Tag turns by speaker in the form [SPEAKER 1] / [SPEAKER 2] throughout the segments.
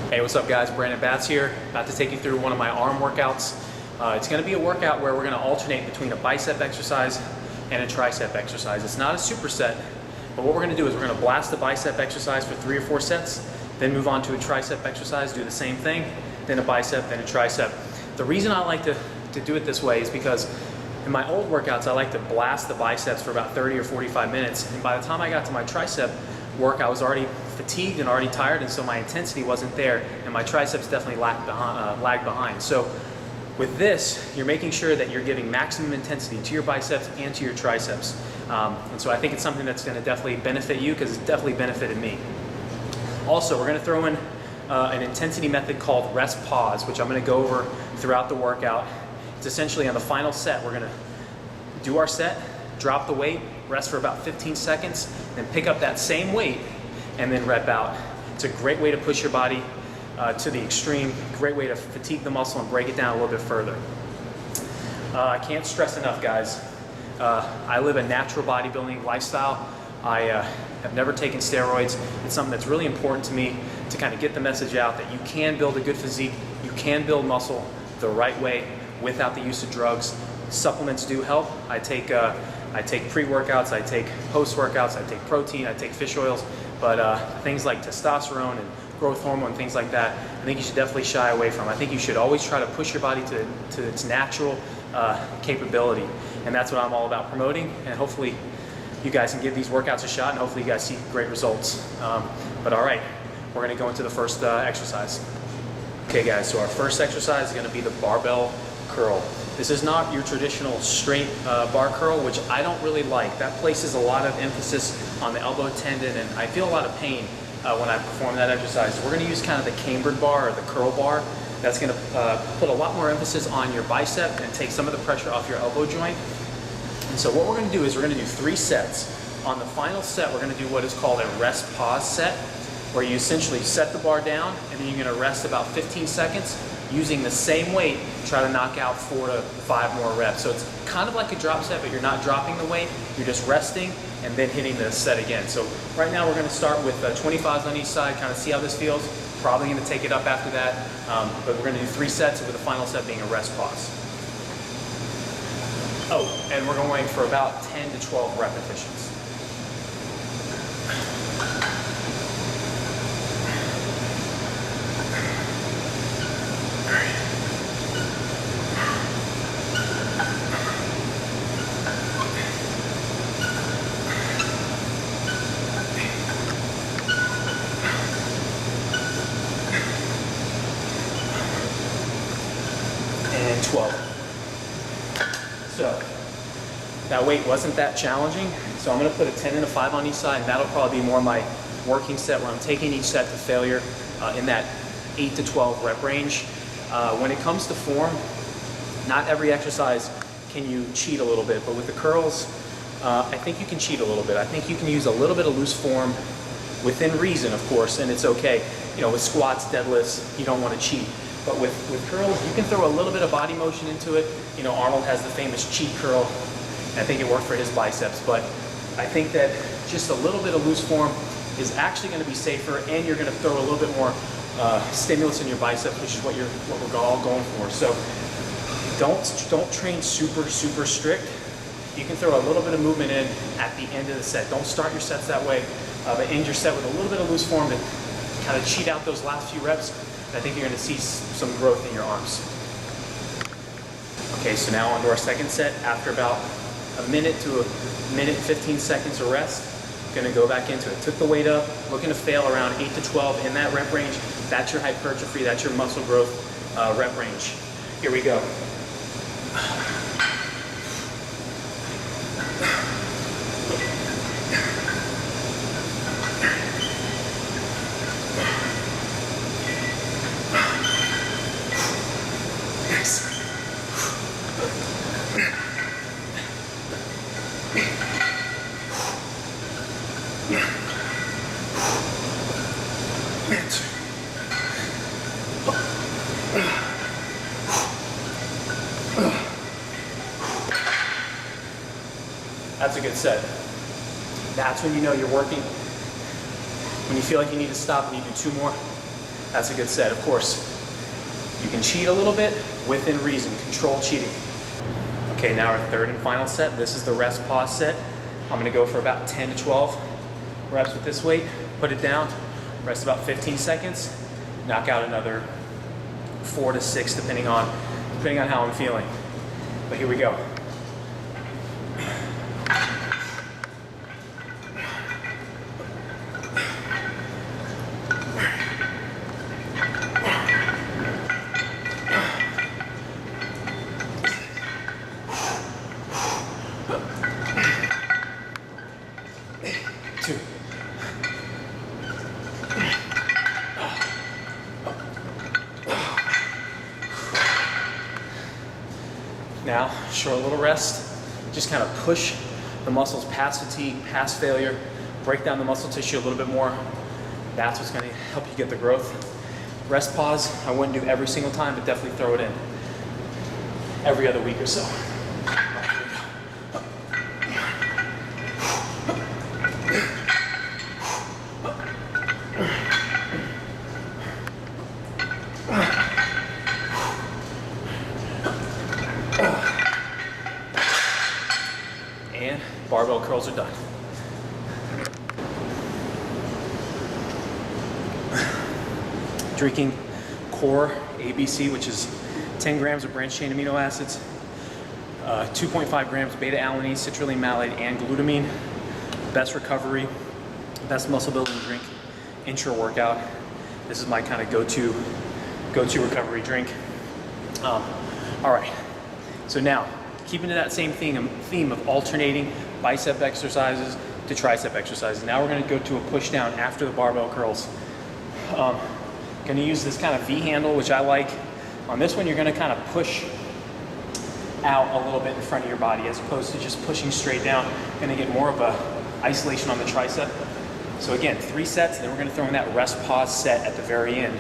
[SPEAKER 1] Hey, what's up guys? Brandon Batts here, about to take you through one of my arm workouts. It's going to be a workout where we're going to alternate between a bicep exercise and a tricep exercise. It's not a superset, but what we're going to do is we're going to blast the bicep exercise for 3 or 4 sets, then move on to a tricep exercise, do the same thing, then a bicep, then a tricep. The reason I like to do it this way is because in my old workouts I like to blast the biceps for about 30 or 45 minutes, and by the time I got to my tricep work I was already fatigued and already tired, and so my intensity wasn't there and my triceps definitely lagged behind. So with this, you're making sure that you're giving maximum intensity to your biceps and to your triceps. And so I think it's something that's going to definitely benefit you, because it's definitely benefited me. Also, we're going to throw in an intensity method called rest pause, which I'm going to go over throughout the workout. It's essentially on the final set, we're going to do our set, drop the weight, rest for about 15 seconds, then pick up that same weight and then rep out. It's a great way to push your body to the extreme, great way to fatigue the muscle and break it down a little bit further. I can't stress enough, guys. I live a natural bodybuilding lifestyle. I have never taken steroids. It's something that's really important to me to kind of get the message out that you can build a good physique, you can build muscle the right way without the use of drugs. Supplements do help. I take pre-workouts, I take post-workouts, I take protein, I take fish oils, but things like testosterone and growth hormone, things like that, I think you should definitely shy away from. I think you should always try to push your body to its natural capability, and that's what I'm all about promoting, and hopefully you guys can give these workouts a shot, and hopefully you guys see great results. But all right, we're going to go into the first exercise. Okay guys, so our first exercise is going to be the barbell curl. This is not your traditional straight bar curl, which I don't really like. That places a lot of emphasis on the elbow tendon, and I feel a lot of pain when I perform that exercise. So we're going to use kind of the cambered bar or the curl bar. That's going to put a lot more emphasis on your bicep and take some of the pressure off your elbow joint. And so what we're going to do is we're going to do 3 sets. On the final set, we're going to do what is called a rest pause set, where you essentially set the bar down and then you're going to rest about 15 seconds using the same weight, try to knock out 4 to 5 more reps. So it's kind of like a drop set, but you're not dropping the weight, you're just resting and then hitting the set again. So right now we're going to start with 25s on each side, kind of see how this feels. Probably going to take it up after that, but we're going to do 3 sets with the final set being a rest pause. Oh, and we're going for about 10 to 12 repetitions. And 12. So that weight wasn't that challenging, so I'm going to put a 10 and a 5 on each side, and that'll probably be more my working set, where I'm taking each set to failure in that 8 to 12 rep range. When it comes to form, not every exercise can you cheat a little bit, but with the curls, I think you can cheat a little bit. I think you can use a little bit of loose form within reason, of course, and it's okay. You know, with squats, deadlifts, you don't want to cheat. But with curls, you can throw a little bit of body motion into it. You know, Arnold has the famous cheat curl. I think it worked for his biceps, but I think that just a little bit of loose form is actually going to be safer, and you're going to throw a little bit more stimulus in your bicep, which is what we're all going for. So don't train super strict. You can throw a little bit of movement in at the end of the set. Don't start your sets that way, but end your set with a little bit of loose form to kind of cheat out those last few reps. I think you're going to see some growth in your arms. Okay, so now on to our second set. After about a minute to a minute and 15 seconds of rest, going to go back into it. Took the weight up, looking to fail around 8 to 12 in that rep range. That's your hypertrophy, that's your muscle growth rep range. Here we go. That's a good set. That's when you know you're working. When you feel like you need to stop and you do 2 more, That's a good set. Of course, you can cheat a little bit within reason, controlled cheating. Okay, now our third and final set. This is the rest pause set. I'm gonna go for about 10 to 12 reps with this weight, put it down, rest about 15 seconds, knock out another 4 to 6 depending on how I'm feeling. But here we go. Now, short little rest. Just kind of push the muscles past fatigue, past failure, break down the muscle tissue a little bit more. That's what's going to help you get the growth. Rest pause, I wouldn't do every single time, but definitely throw it in every other week or so. And barbell curls are done. Drinking core ABC, which is 10 grams of branched chain amino acids, 2.5 grams beta alanine, citrulline malate, and glutamine. Best recovery, best muscle building drink, intra workout. This is my kind of go-to recovery drink. All right, so now keeping to that same theme of alternating bicep exercises to tricep exercises. Now we're going to go to a push down after the barbell curls. Going to use this kind of V handle, which I like. On this one, you're going to kind of push out a little bit in front of your body as opposed to just pushing straight down. Going to get more of a isolation on the tricep. So again, 3 sets, then we're going to throw in that rest pause set at the very end.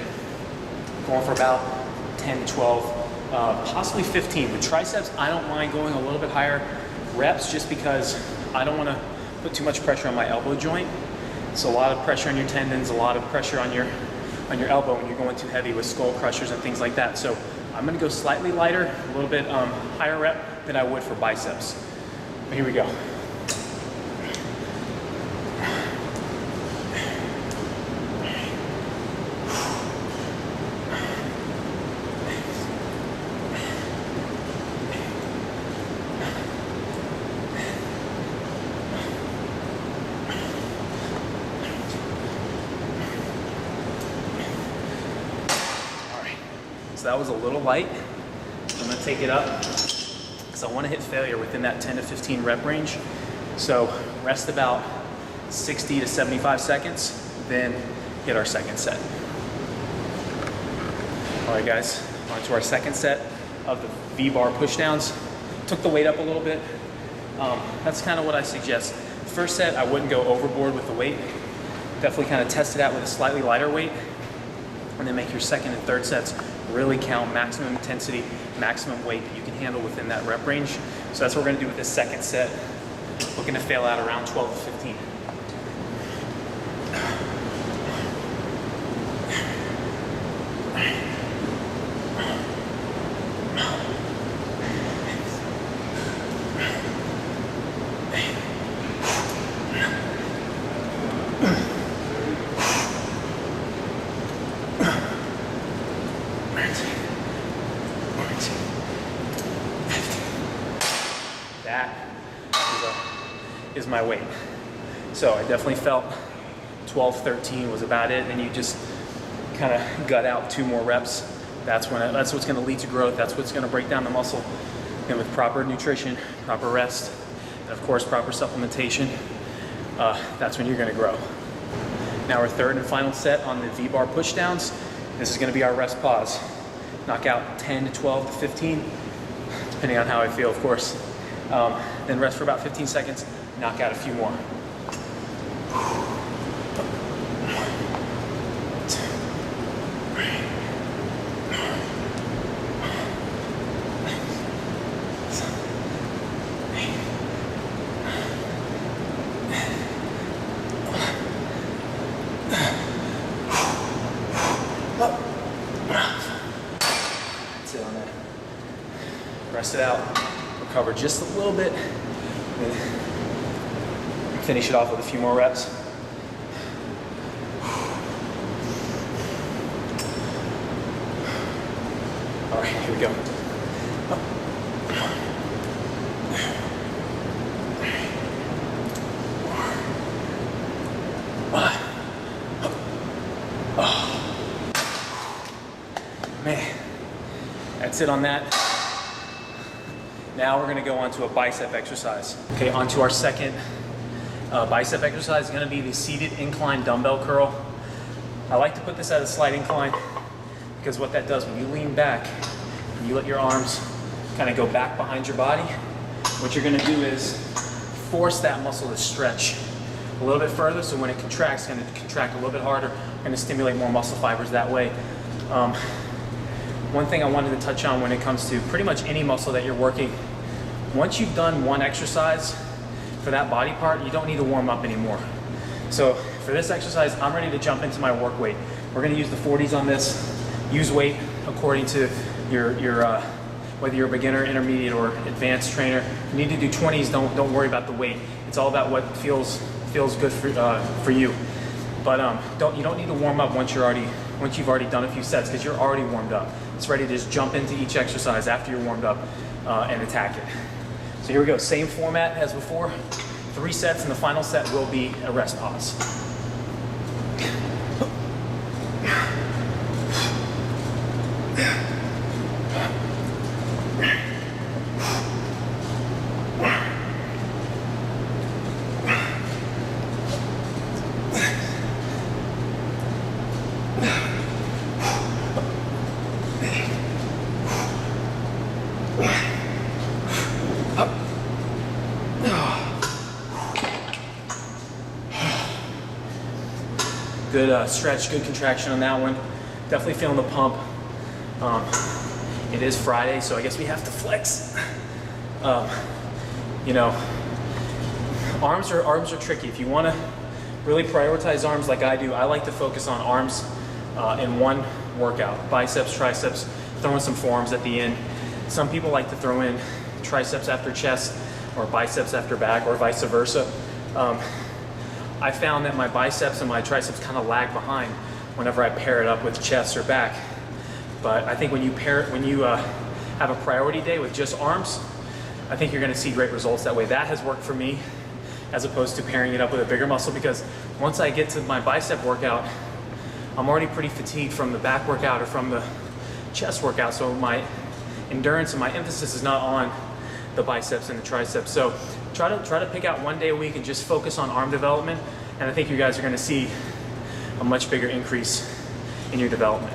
[SPEAKER 1] Going for about 10, 12, possibly 15. With triceps, I don't mind going a little bit higher reps just because I don't want to put too much pressure on my elbow joint. It's a lot of pressure on your tendons, a lot of pressure on your elbow when you're going too heavy with skull crushers and things like that. So I'm going to go slightly lighter, a little bit higher rep than I would for biceps. But here we go. So that was a little light. I'm gonna take it up because I wanna hit failure within that 10 to 15 rep range. So rest about 60 to 75 seconds, then hit our second set. All right guys, on to our second set of the V-bar pushdowns. Took the weight up a little bit. That's kind of what I suggest. First set, I wouldn't go overboard with the weight. Definitely kind of test it out with a slightly lighter weight, and then make your second and third sets really count maximum intensity, maximum weight that you can handle within that rep range. So that's what we're gonna do with this second set. Looking to fail out around 12 to 15. That is my weight. So I definitely felt 12, 13 was about it. And you just kind of gut out 2 more reps. That's what's going to lead to growth. That's what's going to break down the muscle. And with proper nutrition, proper rest, and of course proper supplementation, that's when you're going to grow. Now our third and final set on the V-bar pushdowns. This is going to be our rest pause. Knock out 10 to 12 to 15, depending on how I feel, of course. Then rest for about 15 seconds, knock out a few more. Rest it out, recover just a little bit, and finish it off with a few more reps. All right, here we go. Man, that's it on that. Now we're gonna go on to a bicep exercise. Okay, on to our second bicep exercise. Is gonna be the seated incline dumbbell curl. I like to put this at a slight incline because what that does, when you lean back, and you let your arms kind of go back behind your body, what you're gonna do is force that muscle to stretch a little bit further, so when it contracts, it's gonna contract a little bit harder, gonna stimulate more muscle fibers that way. One thing I wanted to touch on when it comes to pretty much any muscle that you're working, once you've done one exercise for that body part, you don't need to warm up anymore. So for this exercise, I'm ready to jump into my work weight. We're gonna use the 40s on this. Use weight according to your whether you're a beginner, intermediate, or advanced trainer. If you need to do 20s, don't worry about the weight. It's all about what feels good for you. But you don't need to warm up once you've already done a few sets, because you're already warmed up. It's ready to just jump into each exercise after you're warmed up and attack it. So here we go, same format as before. 3 sets, and the final set will be a rest pause. Good stretch, good contraction on that one. Definitely feeling the pump. It is Friday, so I guess we have to flex. You know, arms are tricky. If you want to really prioritize arms like I do, I like to focus on arms in one workout. Biceps, triceps, throw in some forearms at the end. Some people like to throw in triceps after chest or biceps after back, or vice versa. I found that my biceps and my triceps kind of lag behind whenever I pair it up with chest or back. But I think when you have a priority day with just arms, I think you're going to see great results that way. That has worked for me, as opposed to pairing it up with a bigger muscle, because once I get to my bicep workout, I'm already pretty fatigued from the back workout or from the chest workout. So my endurance and my emphasis is not on the biceps and the triceps. So try to pick out one day a week and just focus on arm development, and I think you guys are going to see a much bigger increase in your development.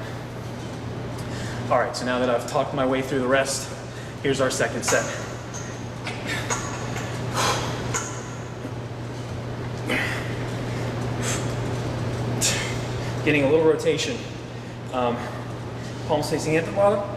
[SPEAKER 1] All right, so now that I've talked my way through the rest, here's our second set. Getting a little rotation, palms facing at the bottom.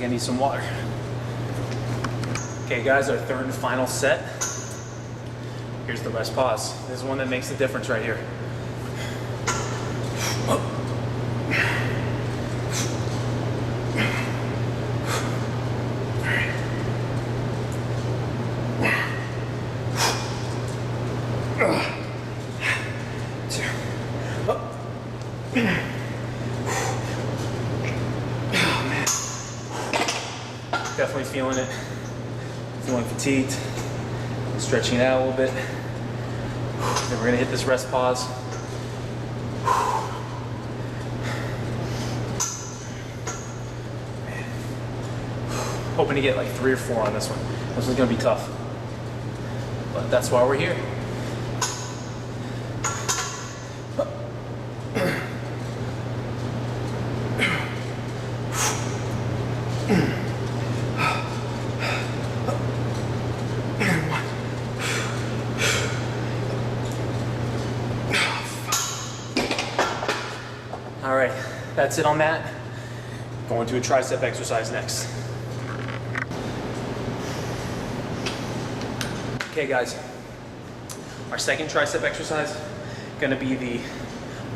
[SPEAKER 1] I need some water. Okay guys, our third and final set. Here's the rest pause. This is one that makes the difference right here. Definitely feeling it, feeling fatigued, stretching it out a little bit. Then we're gonna hit this rest pause. Hoping to get like 3 or 4 on this one. This one's gonna be tough, but that's why we're here. All right, that's it on that. Going to a tricep exercise next. Okay guys, our second tricep exercise is gonna be the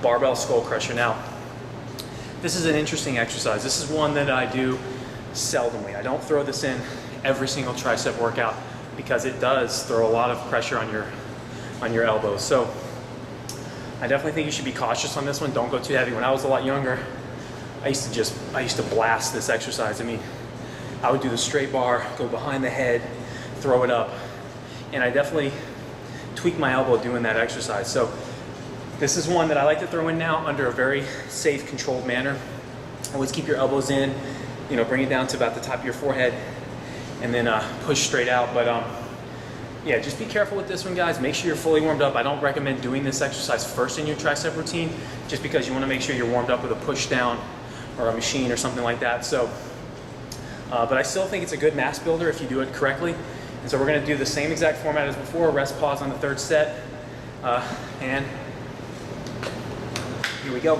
[SPEAKER 1] barbell skull crusher. Now, this is an interesting exercise. This is one that I do seldomly. I don't throw this in every single tricep workout because it does throw a lot of pressure on your elbows. So I definitely think you should be cautious on this one. Don't go too heavy. When I was a lot younger, I used to blast this exercise. I mean, I would do the straight bar, go behind the head, throw it up, and I definitely tweaked my elbow doing that exercise. So this is one that I like to throw in now under a very safe, controlled manner. Always keep your elbows in, you know, bring it down to about the top of your forehead, and then push straight out. But yeah, just be careful with this one, guys. Make sure you're fully warmed up. I don't recommend doing this exercise first in your tricep routine, just because you want to make sure you're warmed up with a push down or a machine or something like that. So, but I still think it's a good mass builder if you do it correctly. And so we're going to do the same exact format as before. Rest, pause on the third set, and here we go.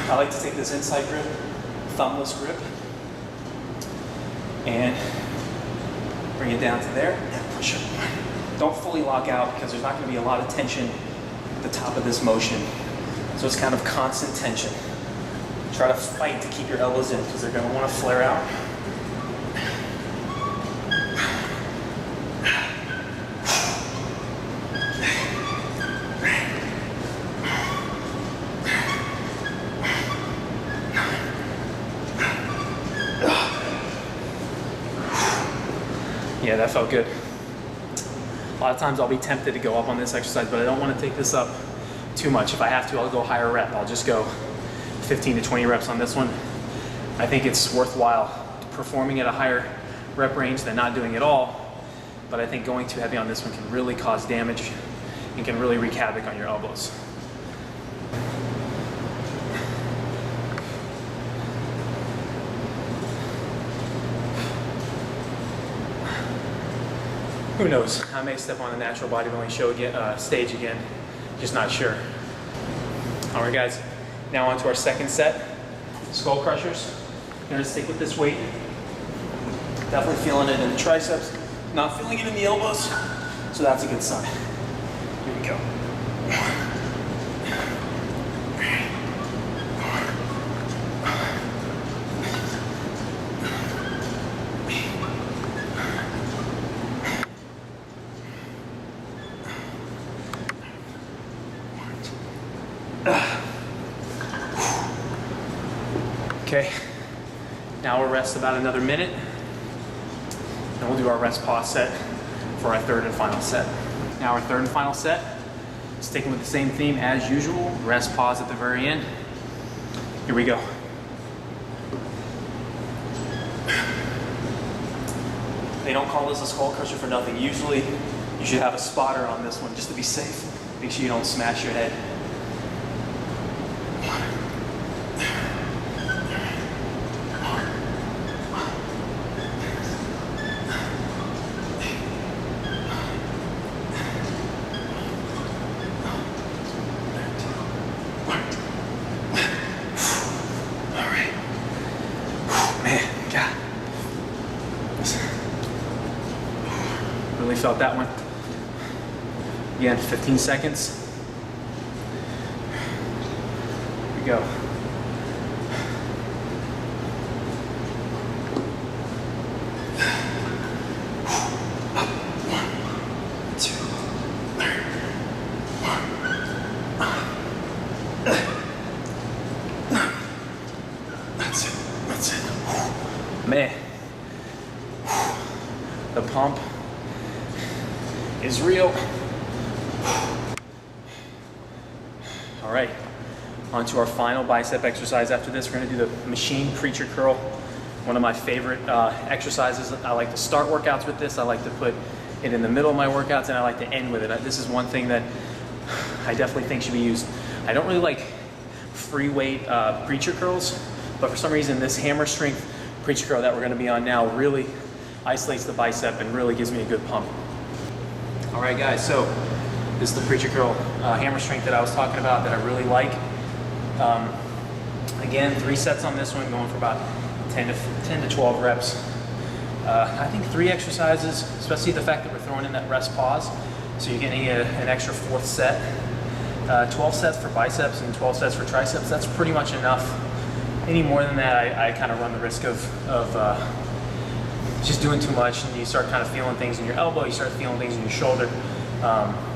[SPEAKER 1] I like to take this inside grip, thumbless grip, and bring it down to there and push it. Don't fully lock out because there's not going to be a lot of tension at the top of this motion. So it's kind of constant tension. Try to fight to keep your elbows in because they're going to want to flare out. Yeah, that felt good. A lot of times I'll be tempted to go up on this exercise, but I don't want to take this up too much. If I have to, I'll go higher rep. I'll just go 15 to 20 reps on this one. I think it's worthwhile performing at a higher rep range than not doing it all, but I think going too heavy on this one can really cause damage and can really wreak havoc on your elbows. Who knows? I may step on the natural bodybuilding show again, stage again, just not sure. All right, guys. Now on to our second set, skull crushers. You're gonna stick with this weight. Definitely feeling it in the triceps, not feeling it in the elbows, so that's a good sign. Here we go. Okay, now we'll rest about another minute, and we'll do our rest pause set for our third and final set. Now our third and final set, sticking with the same theme as usual, rest pause at the very end. Here we go. They don't call this a skull crusher for nothing. Usually you should have a spotter on this one just to be safe. Make sure you don't smash your head. Really felt that one. Again, 15 seconds. Here we go. Up, 1, 2, 3, 1. That's it. That's it. Man, the pump is real. All right, on to our final bicep exercise. After this, we're gonna do the machine preacher curl. One of my favorite exercises. I like to start workouts with this. I like to put it in the middle of my workouts, and I like to end with it. This is one thing that I definitely think should be used. I don't really like free weight preacher curls, but for some reason, this hammer strength preacher curl that we're gonna be on now really isolates the bicep and really gives me a good pump. All right, guys, so This is the preacher curl hammer strength that I was talking about that I really like. Again, 3 sets on this one, going for about 10 to 12 reps. I think 3 exercises, especially the fact that we're throwing in that rest pause, so you're getting an extra 4th set. 12 sets for biceps and 12 sets for triceps, that's pretty much enough. Any more than that, I kind of run the risk of just doing too much, and you start kind of feeling things in your elbow, you start feeling things in your shoulder.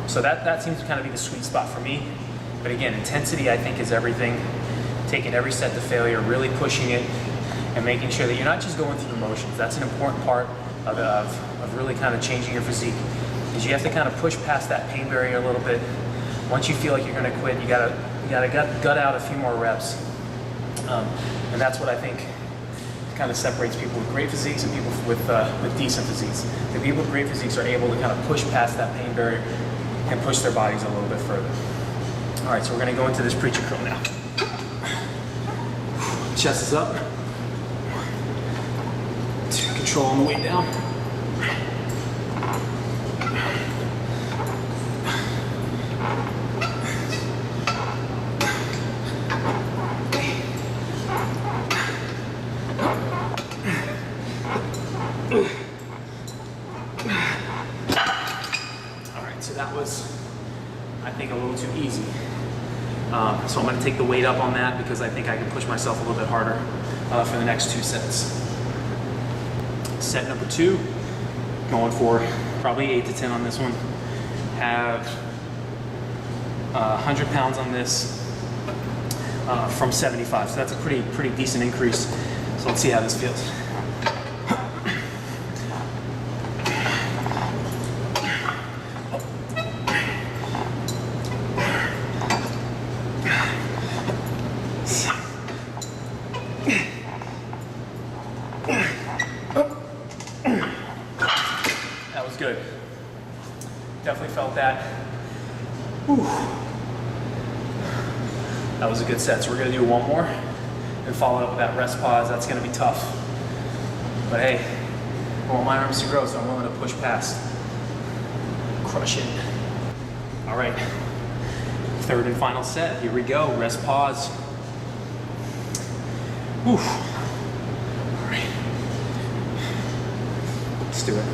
[SPEAKER 1] So that seems to kind of be the sweet spot for me. But again, intensity I think is everything. Taking every set to failure, really pushing it, and making sure that you're not just going through the motions. That's an important part of really kind of changing your physique, is you have to kind of push past that pain barrier a little bit. Once you feel like you're going to quit, you gotta gut out a few more reps, and that's what I think kind of separates people with great physiques and people with decent physiques. The people with great physiques are able to kind of push past that pain barrier and push their bodies a little bit further. All right, so we're going to go into this preacher curl now. Chest is up. Control on the way down. All right, so that was, I think, a little too easy. So I'm going to take the weight up on that because I think I can push myself a little bit harder for the next 2 sets. Set number 2, going for probably 8 to 10 on this one. Have 100 pounds on this from 75, so that's a pretty decent increase. So let's see how this feels. Good. Definitely felt that. Whew. That was a good set. So we're going to do one more and follow it up with that rest pause. That's going to be tough. But hey, I want my arms to grow, so I'm willing to push past. Crush it. All right. 3rd and final set. Here we go. Rest pause. Whew. All right. Let's do it.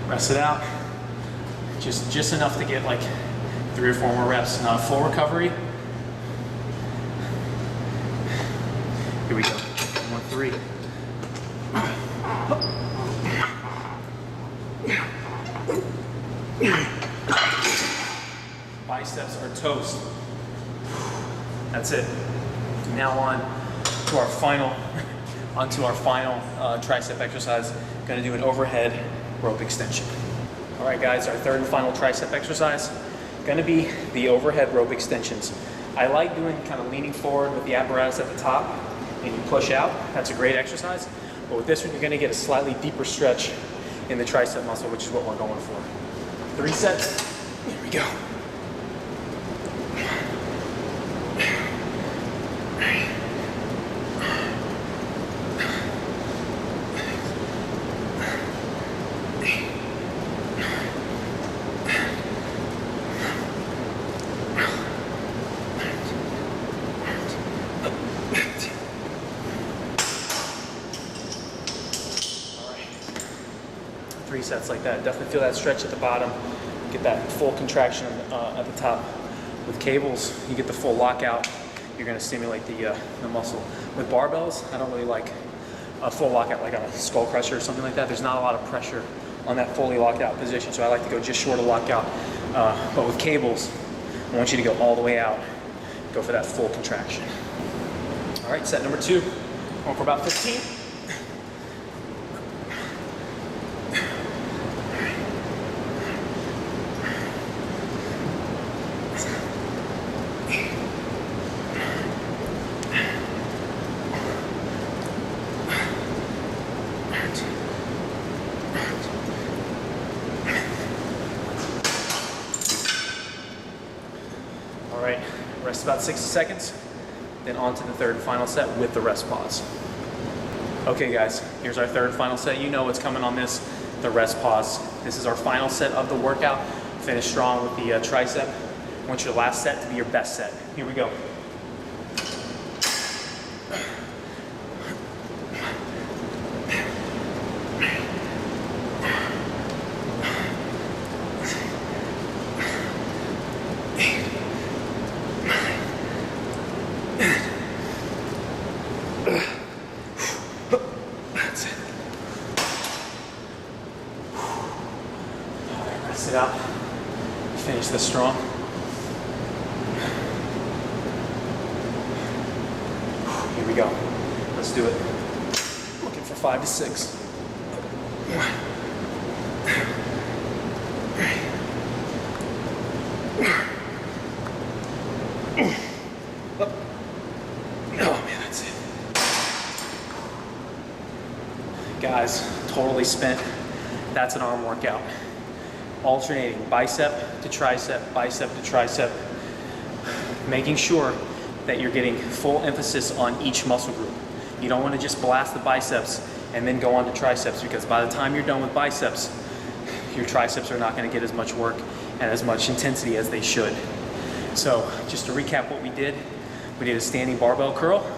[SPEAKER 1] Rest it out. Just enough to get like 3 or 4 more reps. Not a full recovery. Here we go. 1, 3. Biceps are toast. That's it. Now on to our final, tricep exercise. Going to do an overhead rope extension. All right, guys, our 3rd and final tricep exercise. Going to be the overhead rope extensions. I like doing kind of leaning forward with the apparatus at the top, and you push out. That's a great exercise. But with this one, you're going to get a slightly deeper stretch in the tricep muscle, which is what we're going for. 3 sets. Here we go. Three sets like that. Definitely feel that stretch at the bottom. Get that full contraction at the top. With cables, you get the full lockout. You're going to stimulate the muscle. With barbells, I don't really like a full lockout like on a skull crusher or something like that. There's not a lot of pressure on that fully locked out position, so I like to go just short of lockout. But with cables, I want you to go all the way out. Go for that full contraction. All right, set number 2. Going for about 15. just about 60 seconds, then on to the third and final set with the rest pause. Okay guys, here's our third and final set. You know what's coming on this, the rest pause. This is our final set of the workout. Finish strong with the tricep. I want your last set to be your best set. Here we go. That's it. All right, rest it out. Finish this strong. Here we go. Let's do it. Looking for 5 to 6. Oh man, that's it. Guys, totally spent. That's an arm workout. Alternating bicep to tricep, bicep to tricep. Making sure that you're getting full emphasis on each muscle group. You don't want to just blast the biceps and then go on to triceps, because by the time you're done with biceps, your triceps are not going to get as much work and as much intensity as they should. So just to recap what we did a standing barbell curl,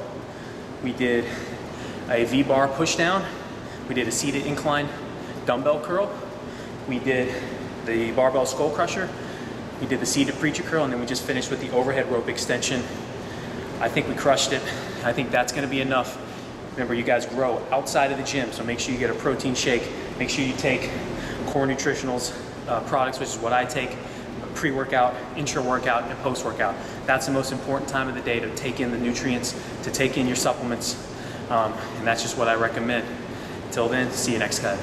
[SPEAKER 1] we did a V-bar push down, we did a seated incline dumbbell curl, we did the barbell skull crusher, we did the seated preacher curl, and then we just finished with the overhead rope extension. I think we crushed it. I think that's going to be enough. Remember, you guys grow outside of the gym, so make sure you get a protein shake. Make sure you take Core Nutritionals products, which is what I take, pre-workout, intra-workout, and post-workout. That's the most important time of the day to take in the nutrients, to take in your supplements, and that's just what I recommend. Until then, see you next time.